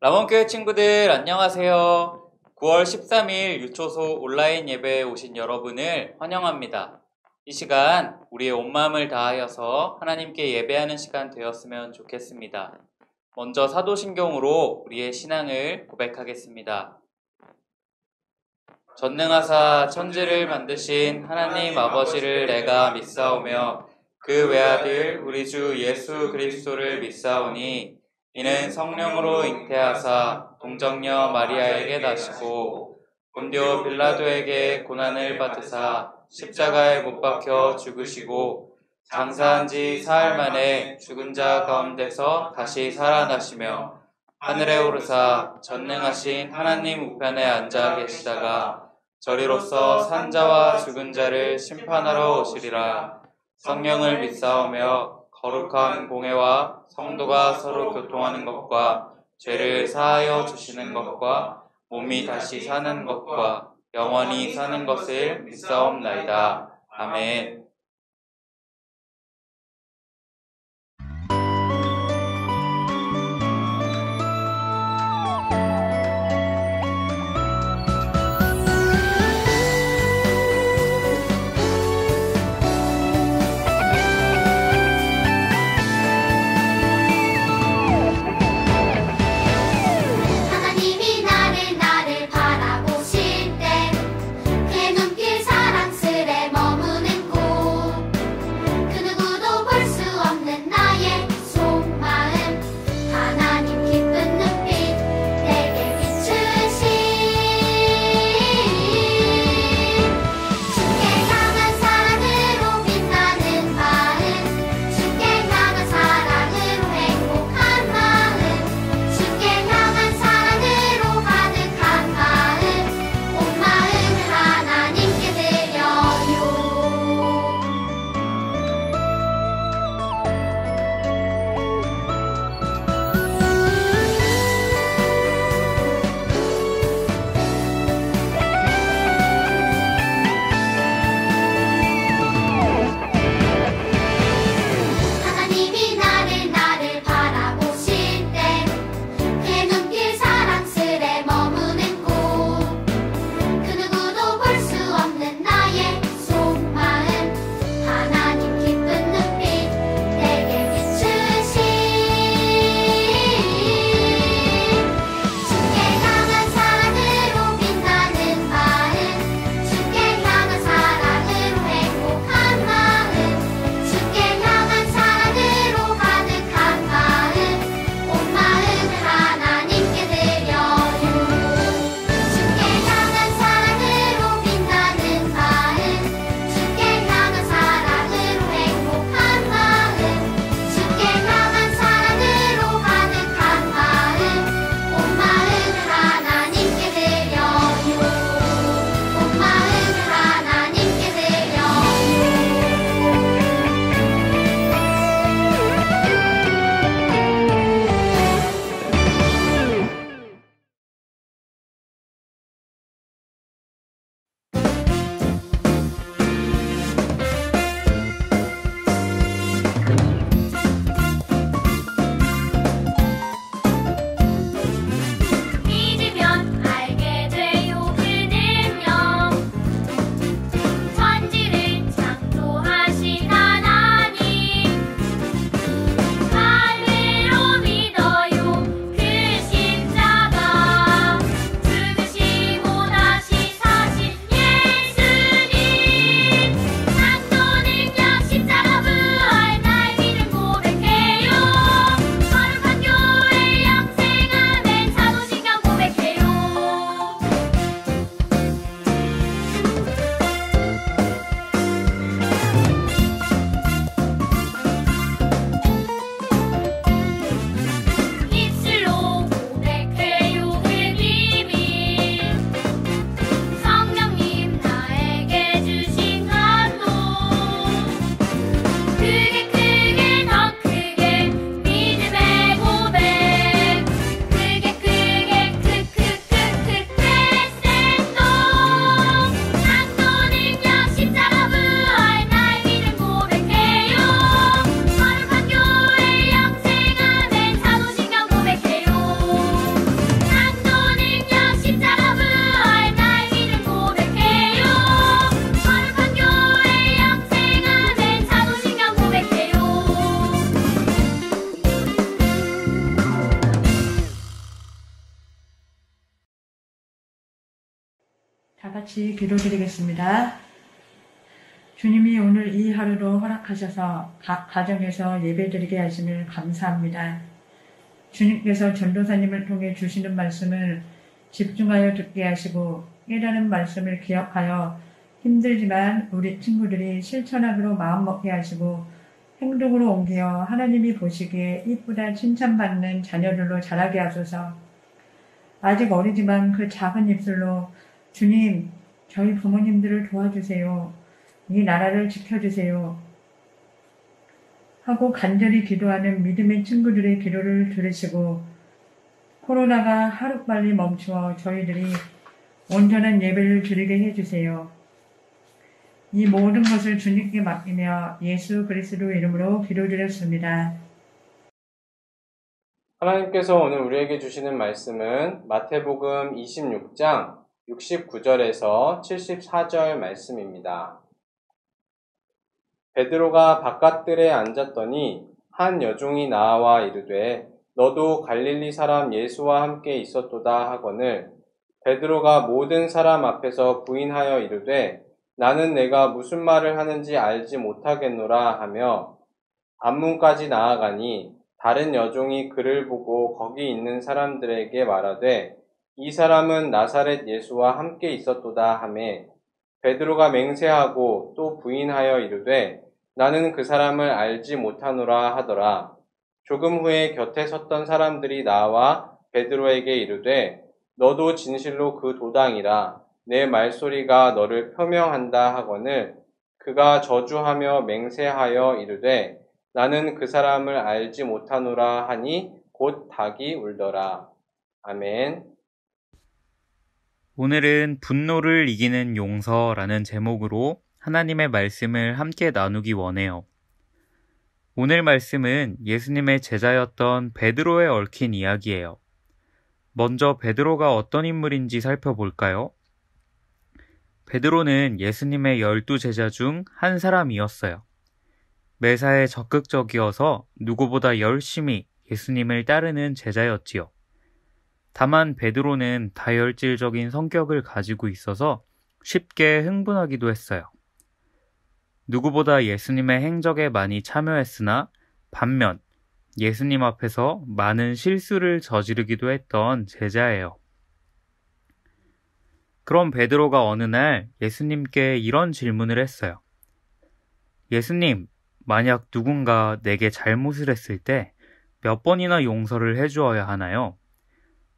남원교회 친구들 안녕하세요. 9월 13일 유초소 온라인 예배에 오신 여러분을 환영합니다. 이 시간 우리의 온 마음을 다하여서 하나님께 예배하는 시간 되었으면 좋겠습니다. 먼저 사도신경으로 우리의 신앙을 고백하겠습니다. 전능하사 천지를 만드신 하나님 아버지를 내가 믿사오며 그 외아들 우리 주 예수 그리스도를 믿사오니 이는 성령으로 잉태하사 동정녀 마리아에게 나시고 본디오 빌라도에게 고난을 받으사 십자가에 못 박혀 죽으시고 장사한 지 사흘 만에 죽은 자 가운데서 다시 살아나시며 하늘에 오르사 전능하신 하나님 우편에 앉아 계시다가 저리로서 산 자와 죽은 자를 심판하러 오시리라. 성령을 믿사오며 거룩한 공회와 성도가 서로 교통하는 것과 죄를 사하여 주시는 것과 몸이 다시 사는 것과 영원히 사는 것을 믿사옵나이다. 아멘. 바라보실 때 그 눈길 사랑스레 머무는 곳 같이 기도드리겠습니다. 주님이 오늘 이 하루도 허락하셔서 가정에서 예배드리게 하심을 감사합니다. 주님께서 전도사님을 통해 주시는 말씀을 집중하여 듣게 하시고 깨달은 말씀을 기억하여 힘들지만 우리 친구들이 실천하기로 마음먹게 하시고 행동으로 옮겨 하나님이 보시기에 이쁘다 칭찬받는 자녀들로 자라게 하소서. 아직 어리지만 그 작은 입술로 주님, 저희 부모님들을 도와주세요. 이 나라를 지켜주세요. 하고 간절히 기도하는 믿음의 친구들의 기도를 들으시고 코로나가 하루빨리 멈추어 저희들이 온전한 예배를 드리게 해주세요. 이 모든 것을 주님께 맡기며 예수 그리스도 이름으로 기도드렸습니다. 하나님께서 오늘 우리에게 주시는 말씀은 마태복음 26장 69절에서 74절 말씀입니다. 베드로가 바깥들에 앉았더니 한 여종이 나와 이르되 너도 갈릴리 사람 예수와 함께 있었도다 하거늘 베드로가 모든 사람 앞에서 부인하여 이르되 나는 내가 무슨 말을 하는지 알지 못하겠노라 하며 앞문까지 나아가니 다른 여종이 그를 보고 거기 있는 사람들에게 말하되 이 사람은 나사렛 예수와 함께 있었도다 하매 베드로가 맹세하고 또 부인하여 이르되 나는 그 사람을 알지 못하노라 하더라. 조금 후에 곁에 섰던 사람들이 나와 베드로에게 이르되 너도 진실로 그 도당이라 내 말소리가 너를 표명한다 하거늘 그가 저주하며 맹세하여 이르되 나는 그 사람을 알지 못하노라 하니 곧 닭이 울더라. 아멘. 오늘은 분노를 이기는 용서라는 제목으로 하나님의 말씀을 함께 나누기 원해요. 오늘 말씀은 예수님의 제자였던 베드로에 얽힌 이야기예요. 먼저 베드로가 어떤 인물인지 살펴볼까요? 베드로는 예수님의 12제자 중 한 사람이었어요. 매사에 적극적이어서 누구보다 열심히 예수님을 따르는 제자였지요. 다만 베드로는 다혈질적인 성격을 가지고 있어서 쉽게 흥분하기도 했어요. 누구보다 예수님의 행적에 많이 참여했으나 반면 예수님 앞에서 많은 실수를 저지르기도 했던 제자예요. 그럼 베드로가 어느 날 예수님께 이런 질문을 했어요. 예수님, 만약 누군가 내게 잘못을 했을 때 몇 번이나 용서를 해주어야 하나요?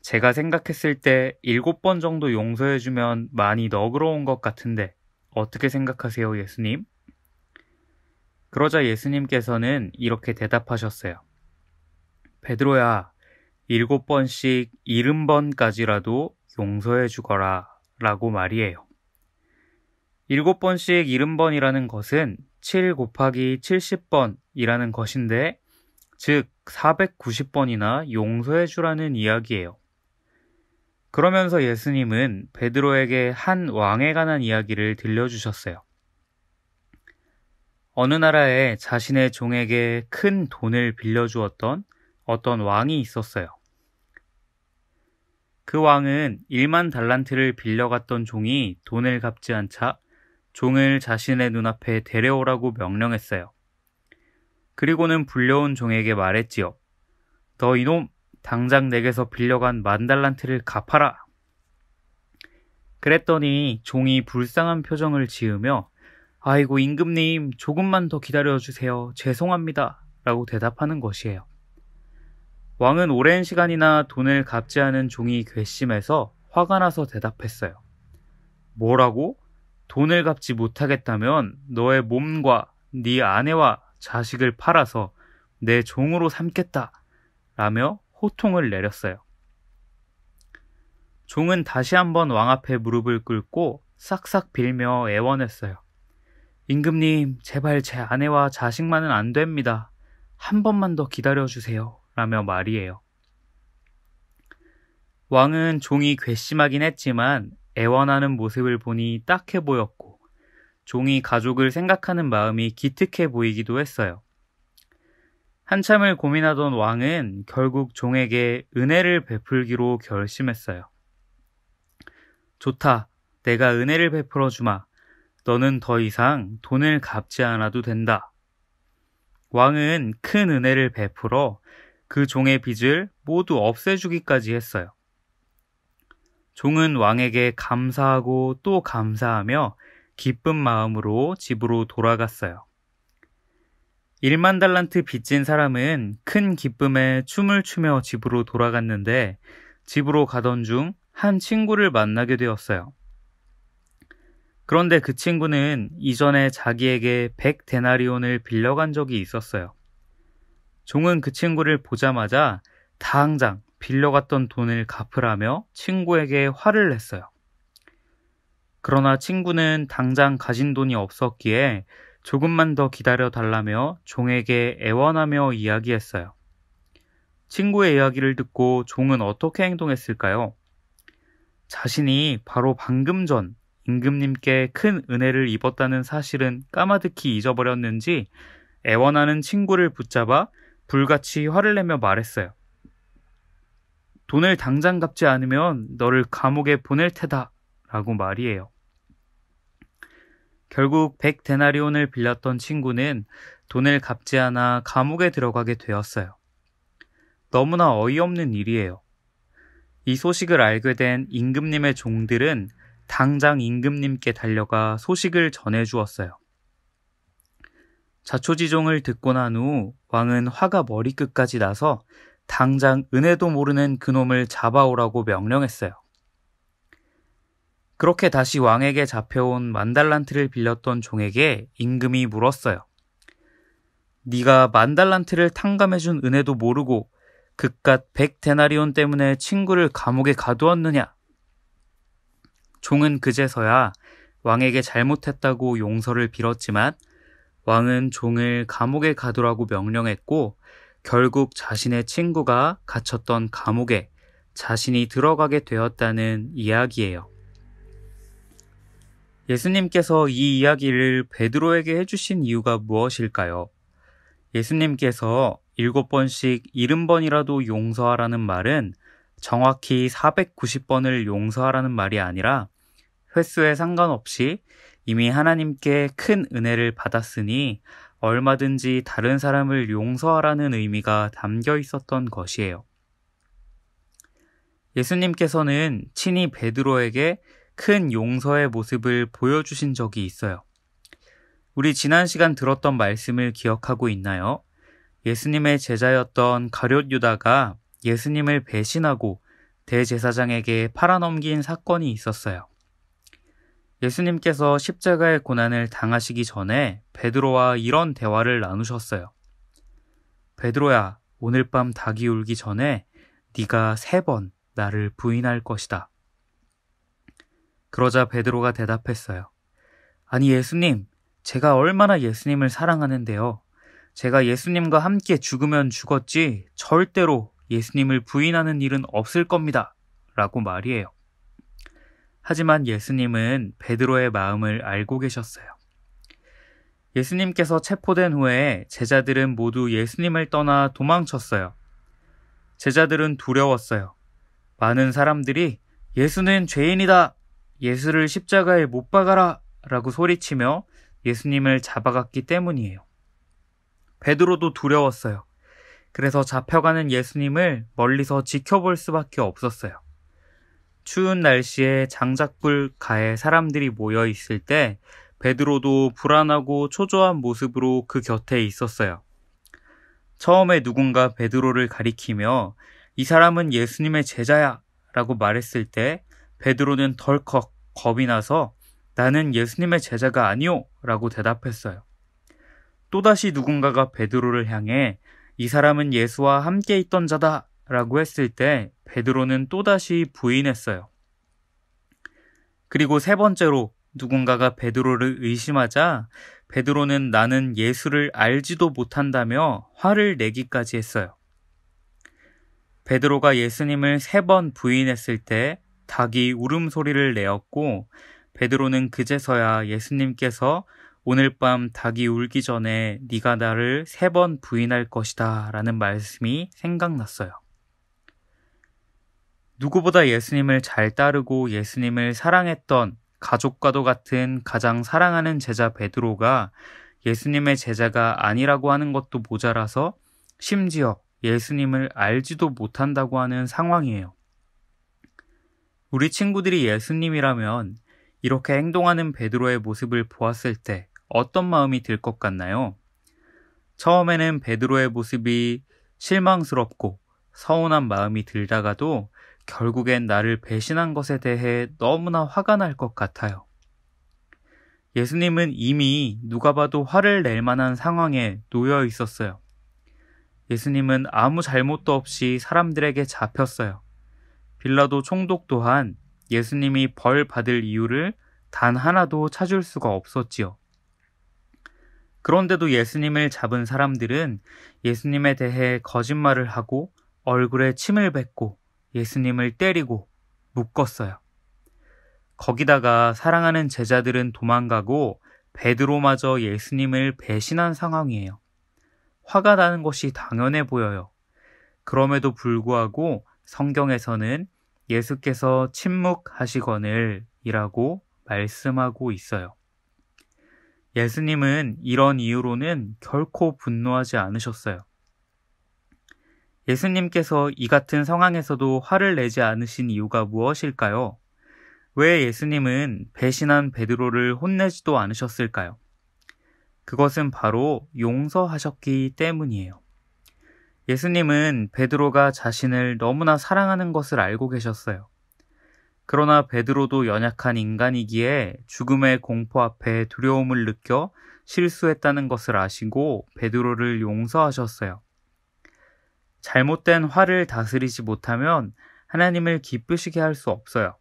제가 생각했을 때 7번 정도 용서해주면 많이 너그러운 것 같은데 어떻게 생각하세요, 예수님? 그러자 예수님께서는 이렇게 대답하셨어요. 베드로야, 7번씩 70번까지라도 용서해 주거라 라고 말이에요. 7번씩 70번이라는 것은 7 곱하기 70번이라는 것인데 즉 490번이나 용서해 주라는 이야기예요. 그러면서 예수님은 베드로에게 한 왕에 관한 이야기를 들려주셨어요. 어느 나라에 자신의 종에게 큰 돈을 빌려주었던 어떤 왕이 있었어요. 그 왕은 1만 달란트를 빌려갔던 종이 돈을 갚지 않자 종을 자신의 눈앞에 데려오라고 명령했어요. 그리고는 불려온 종에게 말했지요. 너 이놈, 당장 내게서 빌려간 10,000달란트를 갚아라. 그랬더니 종이 불쌍한 표정을 지으며 아이고 임금님 조금만 더 기다려주세요. 죄송합니다. 라고 대답하는 것이에요. 왕은 오랜 시간이나 돈을 갚지 않은 종이 괘씸해서 화가 나서 대답했어요. 뭐라고? 돈을 갚지 못하겠다면 너의 몸과 네 아내와 자식을 팔아서 내 종으로 삼겠다. 라며 호통을 내렸어요. 종은 다시 한번 왕 앞에 무릎을 꿇고 싹싹 빌며 애원했어요. 임금님, 제발 제 아내와 자식만은 안 됩니다. 한 번만 더 기다려주세요. 라며 말이에요. 왕은 종이 괘씸하긴 했지만 애원하는 모습을 보니 딱해 보였고 종이 가족을 생각하는 마음이 기특해 보이기도 했어요. 한참을 고민하던 왕은 결국 종에게 은혜를 베풀기로 결심했어요. 좋다. 내가 은혜를 베풀어 주마. 너는 더 이상 돈을 갚지 않아도 된다. 왕은 큰 은혜를 베풀어 그 종의 빚을 모두 없애주기까지 했어요. 종은 왕에게 감사하고 또 감사하며 기쁜 마음으로 집으로 돌아갔어요. 1만 달란트 빚진 사람은 큰 기쁨에 춤을 추며 집으로 돌아갔는데 집으로 가던 중 한 친구를 만나게 되었어요. 그런데 그 친구는 이전에 자기에게 100데나리온을 빌려간 적이 있었어요. 종은 그 친구를 보자마자 당장 빌려갔던 돈을 갚으라며 친구에게 화를 냈어요. 그러나 친구는 당장 가진 돈이 없었기에 조금만 더 기다려 달라며 종에게 애원하며 이야기했어요. 친구의 이야기를 듣고 종은 어떻게 행동했을까요? 자신이 바로 방금 전 임금님께 큰 은혜를 입었다는 사실은 까마득히 잊어버렸는지 애원하는 친구를 붙잡아 불같이 화를 내며 말했어요. 돈을 당장 갚지 않으면 너를 감옥에 보낼 테다 라고 말이에요. 결국 100데나리온을 빌렸던 친구는 돈을 갚지 않아 감옥에 들어가게 되었어요. 너무나 어이없는 일이에요. 이 소식을 알게 된 임금님의 종들은 당장 임금님께 달려가 소식을 전해주었어요. 자초지종을 듣고 난 후 왕은 화가 머리끝까지 나서 당장 은혜도 모르는 그놈을 잡아오라고 명령했어요. 그렇게 다시 왕에게 잡혀온 10,000달란트를 빌렸던 종에게 임금이 물었어요. 네가 10,000달란트를 탕감해준 은혜도 모르고 그깟 100데나리온 때문에 친구를 감옥에 가두었느냐? 종은 그제서야 왕에게 잘못했다고 용서를 빌었지만 왕은 종을 감옥에 가두라고 명령했고 결국 자신의 친구가 갇혔던 감옥에 자신이 들어가게 되었다는 이야기예요. 예수님께서 이 이야기를 베드로에게 해주신 이유가 무엇일까요? 예수님께서 7번씩 70번이라도 용서하라는 말은 정확히 490번을 용서하라는 말이 아니라 횟수에 상관없이 이미 하나님께 큰 은혜를 받았으니 얼마든지 다른 사람을 용서하라는 의미가 담겨 있었던 것이에요. 예수님께서는 친히 베드로에게 큰 용서의 모습을 보여주신 적이 있어요. 우리 지난 시간 들었던 말씀을 기억하고 있나요? 예수님의 제자였던 가룟 유다가 예수님을 배신하고 대제사장에게 팔아넘긴 사건이 있었어요. 예수님께서 십자가의 고난을 당하시기 전에 베드로와 이런 대화를 나누셨어요. 베드로야, 오늘 밤 닭이 울기 전에 네가 3번 나를 부인할 것이다. 그러자 베드로가 대답했어요. 아니 예수님, 제가 얼마나 예수님을 사랑하는데요. 제가 예수님과 함께 죽으면 죽었지 절대로 예수님을 부인하는 일은 없을 겁니다. 라고 말이에요. 하지만 예수님은 베드로의 마음을 알고 계셨어요. 예수님께서 체포된 후에 제자들은 모두 예수님을 떠나 도망쳤어요. 제자들은 두려웠어요. 많은 사람들이 예수는 죄인이다! 예수를 십자가에 못 박아라! 라고 소리치며 예수님을 잡아갔기 때문이에요. 베드로도 두려웠어요. 그래서 잡혀가는 예수님을 멀리서 지켜볼 수밖에 없었어요. 추운 날씨에 장작불 가에 사람들이 모여 있을 때 베드로도 불안하고 초조한 모습으로 그 곁에 있었어요. 처음에 누군가 베드로를 가리키며 이 사람은 예수님의 제자야 라고 말했을 때 베드로는 덜컥 겁이 나서 나는 예수님의 제자가 아니오 라고 대답했어요. 또다시 누군가가 베드로를 향해 이 사람은 예수와 함께 있던 자다 라고 했을 때 베드로는 또다시 부인했어요. 그리고 3번째로 누군가가 베드로를 의심하자 베드로는 나는 예수를 알지도 못한다며 화를 내기까지 했어요. 베드로가 예수님을 3번 부인했을 때 닭이 울음소리를 내었고 베드로는 그제서야 예수님께서 오늘 밤 닭이 울기 전에 네가 나를 3번 부인할 것이다 라는 말씀이 생각났어요. 누구보다 예수님을 잘 따르고 예수님을 사랑했던 가족과도 같은 가장 사랑하는 제자 베드로가 예수님의 제자가 아니라고 하는 것도 모자라서 심지어 예수님을 알지도 못한다고 하는 상황이에요. 우리 친구들이 예수님이라면 이렇게 행동하는 베드로의 모습을 보았을 때 어떤 마음이 들 것 같나요? 처음에는 베드로의 모습이 실망스럽고 서운한 마음이 들다가도 결국엔 나를 배신한 것에 대해 너무나 화가 날 것 같아요. 예수님은 이미 누가 봐도 화를 낼 만한 상황에 놓여 있었어요. 예수님은 아무 잘못도 없이 사람들에게 잡혔어요. 빌라도 총독 또한 예수님이 벌 받을 이유를 단 하나도 찾을 수가 없었지요. 그런데도 예수님을 잡은 사람들은 예수님에 대해 거짓말을 하고 얼굴에 침을 뱉고 예수님을 때리고 묶었어요. 거기다가 사랑하는 제자들은 도망가고 베드로마저 예수님을 배신한 상황이에요. 화가 나는 것이 당연해 보여요. 그럼에도 불구하고 성경에서는 예수께서 침묵하시거늘 이라고 말씀하고 있어요. 예수님은 이런 이유로는 결코 분노하지 않으셨어요. 예수님께서 이 같은 상황에서도 화를 내지 않으신 이유가 무엇일까요? 왜 예수님은 배신한 베드로를 혼내지도 않으셨을까요? 그것은 바로 용서하셨기 때문이에요. 예수님은 베드로가 자신을 너무나 사랑하는 것을 알고 계셨어요. 그러나 베드로도 연약한 인간이기에 죽음의 공포 앞에 두려움을 느껴 실수했다는 것을 아시고 베드로를 용서하셨어요. 잘못된 화를 다스리지 못하면 하나님을 기쁘시게 할 수 없어요.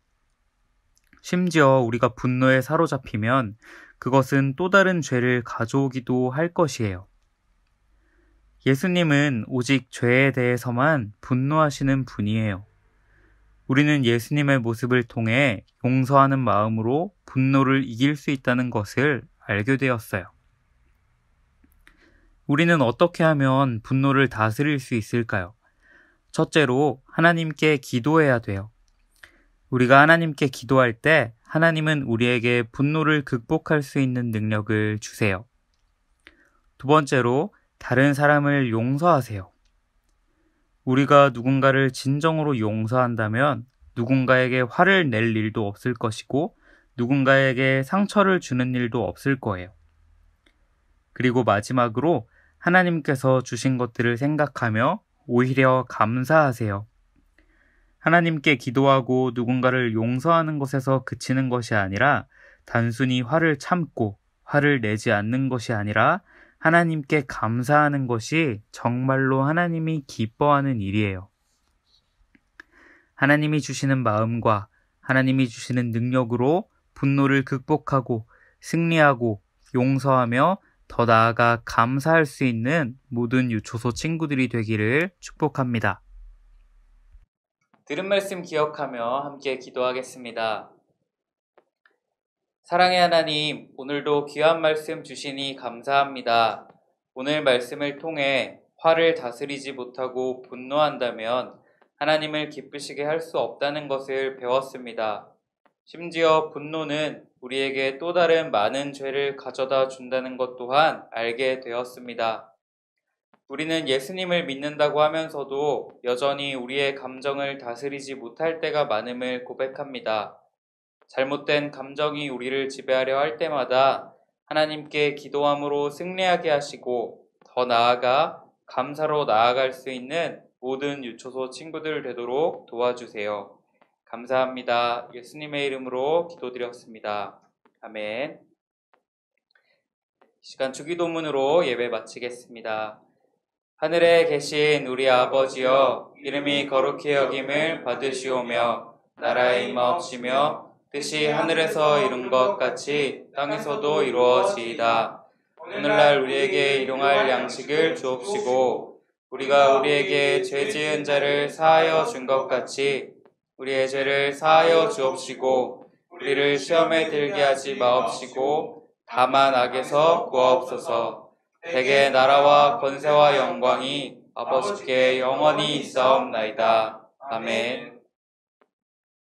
심지어 우리가 분노에 사로잡히면 그것은 또 다른 죄를 가져오기도 할 것이에요. 예수님은 오직 죄에 대해서만 분노하시는 분이에요. 우리는 예수님의 모습을 통해 용서하는 마음으로 분노를 이길 수 있다는 것을 알게 되었어요. 우리는 어떻게 하면 분노를 다스릴 수 있을까요? 첫째로 하나님께 기도해야 돼요. 우리가 하나님께 기도할 때 하나님은 우리에게 분노를 극복할 수 있는 능력을 주세요. 두 번째로 다른 사람을 용서하세요. 우리가 누군가를 진정으로 용서한다면 누군가에게 화를 낼 일도 없을 것이고 누군가에게 상처를 주는 일도 없을 거예요. 그리고 마지막으로 하나님께서 주신 것들을 생각하며 오히려 감사하세요. 하나님께 기도하고 누군가를 용서하는 것에서 그치는 것이 아니라 단순히 화를 참고 화를 내지 않는 것이 아니라 하나님께 감사하는 것이 정말로 하나님이 기뻐하는 일이에요. 하나님이 주시는 마음과 하나님이 주시는 능력으로 분노를 극복하고 승리하고 용서하며 더 나아가 감사할 수 있는 모든 유초소 친구들이 되기를 축복합니다. 들은 말씀 기억하며 함께 기도하겠습니다. 사랑의 하나님, 오늘도 귀한 말씀 주시니 감사합니다. 오늘 말씀을 통해 화를 다스리지 못하고 분노한다면 하나님을 기쁘시게 할 수 없다는 것을 배웠습니다. 심지어 분노는 우리에게 또 다른 많은 죄를 가져다 준다는 것 또한 알게 되었습니다. 우리는 예수님을 믿는다고 하면서도 여전히 우리의 감정을 다스리지 못할 때가 많음을 고백합니다. 잘못된 감정이 우리를 지배하려 할 때마다 하나님께 기도함으로 승리하게 하시고 더 나아가 감사로 나아갈 수 있는 모든 유초소 친구들 되도록 도와주세요. 감사합니다. 예수님의 이름으로 기도드렸습니다. 아멘. 이 시간 주기도문으로 예배 마치겠습니다. 하늘에 계신 우리 아버지여, 이름이 거룩히 여김을 받으시오며 나라의 임하옵시며 뜻이 하늘에서 이룬 것 같이 땅에서도 이루어지이다. 오늘날 우리에게 일용할 양식을 주옵시고 우리가 우리에게 죄 지은 자를 사하여 준 것 같이 우리의 죄를 사하여 주옵시고 우리를 시험에 들게 하지 마옵시고 다만 악에서 구하옵소서. 대개 나라와 권세와 영광이 아버지께 영원히 있사옵나이다. 아멘.